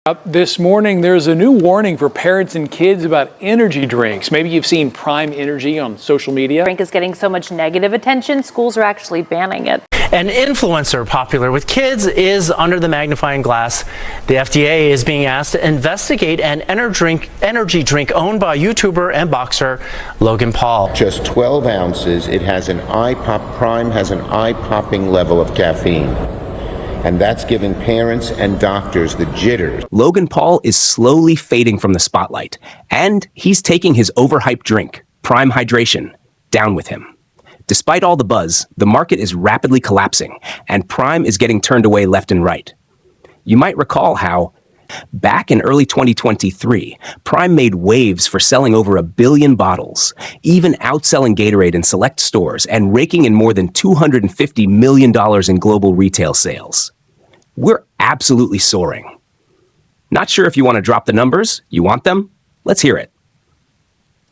Up this morning, there's a new warning for parents and kids about energy drinks. Maybe you've seen Prime Energy on social media. Drink is getting so much negative attention, schools are actually banning it. An influencer popular with kids is under the magnifying glass. The FDA is being asked to investigate an energy drink owned by YouTuber and boxer Logan Paul. Just 12 ounces. It has Prime has an eye-popping level of caffeine. And that's giving parents and doctors the jitters. Logan Paul is slowly fading from the spotlight, and he's taking his overhyped drink, Prime Hydration, down with him. Despite all the buzz, the market is rapidly collapsing, and Prime is getting turned away left and right. You might recall how, back in early 2023, Prime made waves for selling over 1 billion bottles, even outselling Gatorade in select stores and raking in more than $250 million in global retail sales. We're absolutely soaring. Not sure if you want to drop the numbers? You want them? Let's hear it.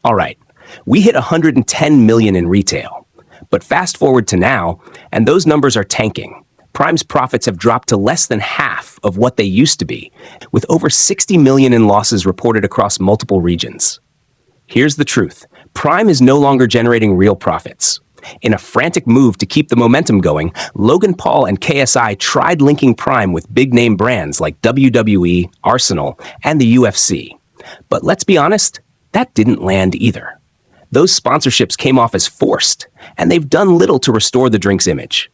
All right, we hit 110 million in retail. But fast forward to now, and those numbers are tanking. Prime's profits have dropped to less than half of what they used to be, with over 60 million in losses reported across multiple regions. Here's the truth. Prime is no longer generating real profits. In a frantic move to keep the momentum going, Logan Paul and KSI tried linking Prime with big-name brands like WWE, Arsenal, and the UFC. But let's be honest, that didn't land either. Those sponsorships came off as forced, and they've done little to restore the drink's image.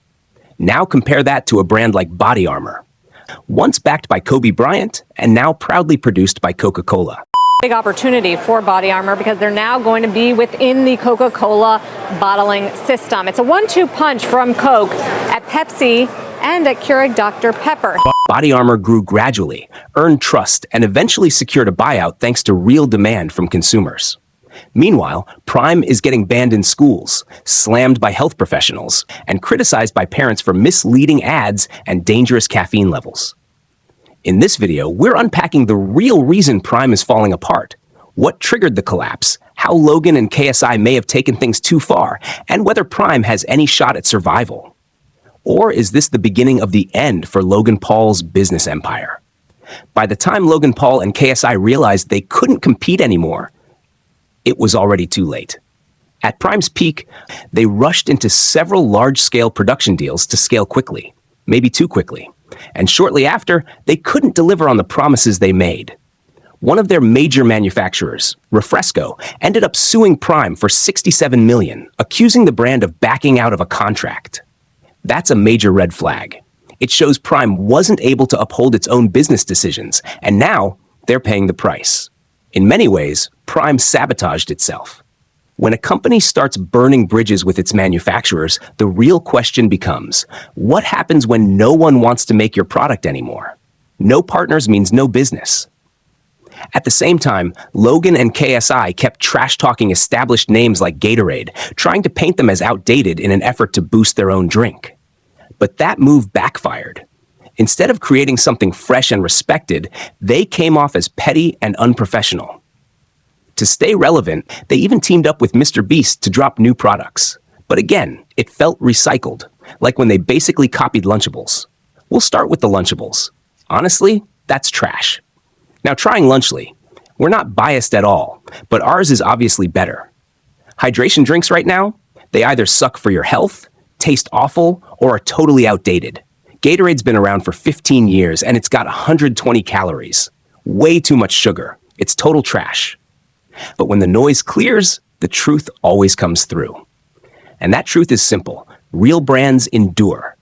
Now compare that to a brand like Body Armor, once backed by Kobe Bryant and now proudly produced by Coca-Cola. Big opportunity for Body Armor because they're now going to be within the Coca-Cola bottling system. It's a 1-2 punch from Coke at Pepsi and at Keurig Dr. Pepper. Body Armor grew gradually, earned trust, and eventually secured a buyout thanks to real demand from consumers. Meanwhile, Prime is getting banned in schools, slammed by health professionals, and criticized by parents for misleading ads and dangerous caffeine levels. In this video, we're unpacking the real reason Prime is falling apart, what triggered the collapse, how Logan and KSI may have taken things too far, and whether Prime has any shot at survival. Or is this the beginning of the end for Logan Paul's business empire? By the time Logan Paul and KSI realized they couldn't compete anymore, it was already too late. At Prime's peak, they rushed into several large-scale production deals to scale quickly, maybe too quickly. And shortly after, they couldn't deliver on the promises they made. One of their major manufacturers, Refresco, ended up suing Prime for $67 million, accusing the brand of backing out of a contract. That's a major red flag. It shows Prime wasn't able to uphold its own business decisions, and now they're paying the price. In many ways, Prime sabotaged itself. When a company starts burning bridges with its manufacturers, the real question becomes, what happens when no one wants to make your product anymore? No partners means no business. At the same time, Logan and KSI kept trash-talking established names like Gatorade, trying to paint them as outdated in an effort to boost their own drink. But that move backfired. Instead of creating something fresh and respected, they came off as petty and unprofessional. To stay relevant, they even teamed up with Mr. Beast to drop new products. But again, it felt recycled, like when they basically copied Lunchables. We'll start with the Lunchables. Honestly, that's trash. Now trying Lunchly, we're not biased at all, but ours is obviously better. Hydration drinks right now, they either suck for your health, taste awful, or are totally outdated. Gatorade's been around for 15 years and it's got 120 calories. Way too much sugar. It's total trash. But when the noise clears, the truth always comes through. And that truth is simple. Real brands endure.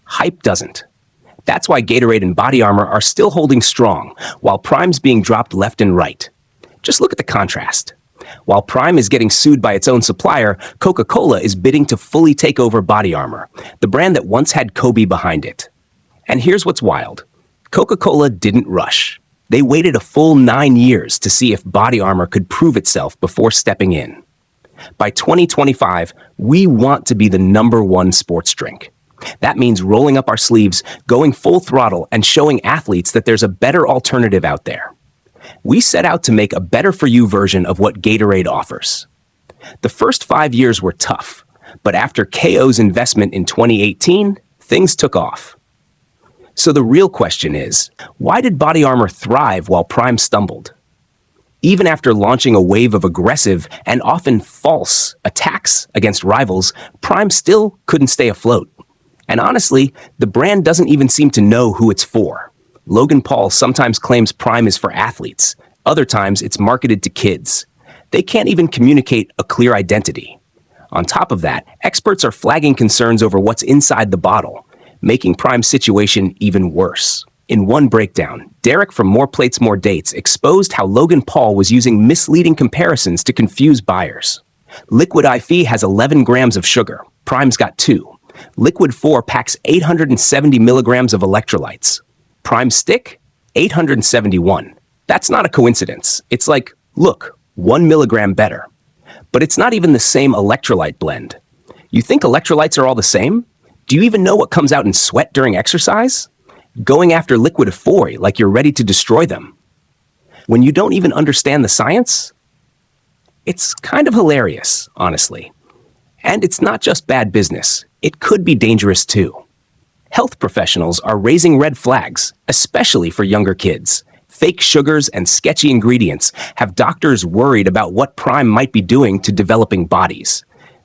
Hype doesn't. That's why Gatorade and Body Armor are still holding strong, while Prime's being dropped left and right. Just look at the contrast. While Prime is getting sued by its own supplier, Coca-Cola is bidding to fully take over Body Armor, the brand that once had Kobe behind it. And here's what's wild. Coca-Cola didn't rush. They waited a full 9 years to see if Body Armor could prove itself before stepping in. By 2025, we want to be the #1 sports drink. That means rolling up our sleeves, going full throttle, and showing athletes that there's a better alternative out there. We set out to make a better-for-you version of what Gatorade offers. The first 5 years were tough, but after KO's investment in 2018, things took off. So the real question is, why did Body Armor thrive while Prime stumbled? Even after launching a wave of aggressive and often false attacks against rivals, Prime still couldn't stay afloat. And honestly, the brand doesn't even seem to know who it's for. Logan Paul sometimes claims Prime is for athletes. Other times, it's marketed to kids. They can't even communicate a clear identity. On top of that, experts are flagging concerns over what's inside the bottle, making Prime's situation even worse. In one breakdown, Derek from More Plates, More Dates exposed how Logan Paul was using misleading comparisons to confuse buyers. Liquid IV has 11 grams of sugar. Prime's got 2. Liquid 4 packs 870 milligrams of electrolytes. Prime Stick, 871. That's not a coincidence. It's like, look, 1 milligram better. But it's not even the same electrolyte blend. You think electrolytes are all the same? Do you even know what comes out in sweat during exercise? Going after Liquid 4 like you're ready to destroy them. When you don't even understand the science? It's kind of hilarious, honestly. And it's not just bad business. It could be dangerous too. Health professionals are raising red flags, especially for younger kids. Fake sugars and sketchy ingredients have doctors worried about what Prime might be doing to developing bodies.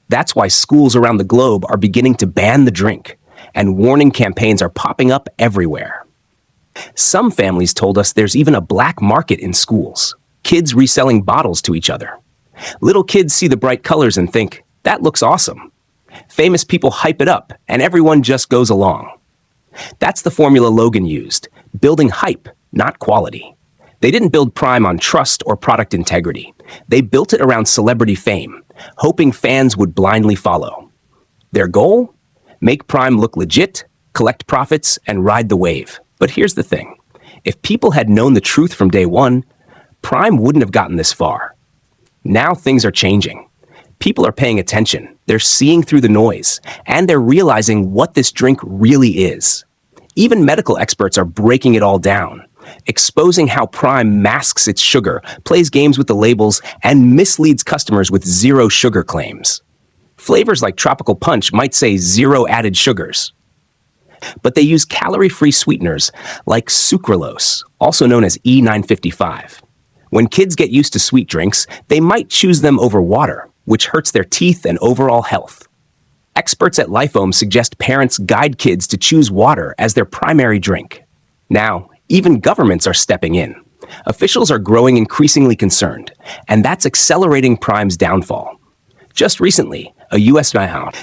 That's why schools around the globe are beginning to ban the drink, and warning campaigns are popping up everywhere. Some families told us there's even a black market in schools, kids reselling bottles to each other. Little kids see the bright colors and think, that looks awesome. Famous people hype it up, and everyone just goes along. That's the formula Logan used, building hype, not quality. They didn't build Prime on trust or product integrity. They built it around celebrity fame, hoping fans would blindly follow. Their goal? Make Prime look legit, collect profits, and ride the wave. But here's the thing. If people had known the truth from day one, Prime wouldn't have gotten this far. Now things are changing. People are paying attention, they're seeing through the noise, and they're realizing what this drink really is. Even medical experts are breaking it all down, exposing how Prime masks its sugar, plays games with the labels, and misleads customers with zero sugar claims. Flavors like Tropical Punch might say 0 added sugars, but they use calorie-free sweeteners like sucralose, also known as E955. When kids get used to sweet drinks, they might choose them over water, which hurts their teeth and overall health. Experts at Lifeome suggest parents guide kids to choose water as their primary drink. Now, even governments are stepping in. Officials are growing increasingly concerned, and that's accelerating Prime's downfall. Just recently, a U.S.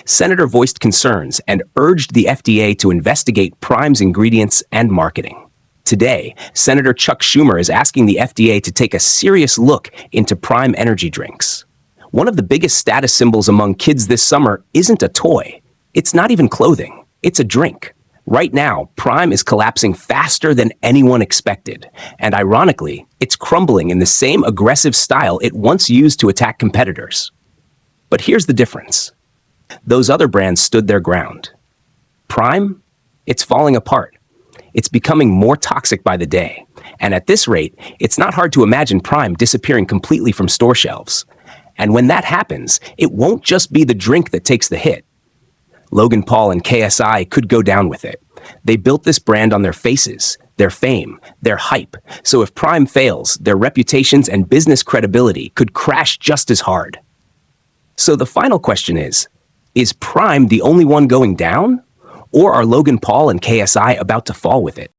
senator voiced concerns and urged the FDA to investigate Prime's ingredients and marketing. Today, Senator Chuck Schumer is asking the FDA to take a serious look into Prime energy drinks. One of the biggest status symbols among kids this summer isn't a toy. It's not even clothing. It's a drink. Right now, Prime is collapsing faster than anyone expected. And ironically, it's crumbling in the same aggressive style it once used to attack competitors. But here's the difference. Those other brands stood their ground. Prime? It's falling apart. It's becoming more toxic by the day. And at this rate, it's not hard to imagine Prime disappearing completely from store shelves. And when that happens, it won't just be the drink that takes the hit. Logan Paul and KSI could go down with it. They built this brand on their faces, their fame, their hype. So if Prime fails, their reputations and business credibility could crash just as hard. So the final question is Prime the only one going down? Or are Logan Paul and KSI about to fall with it?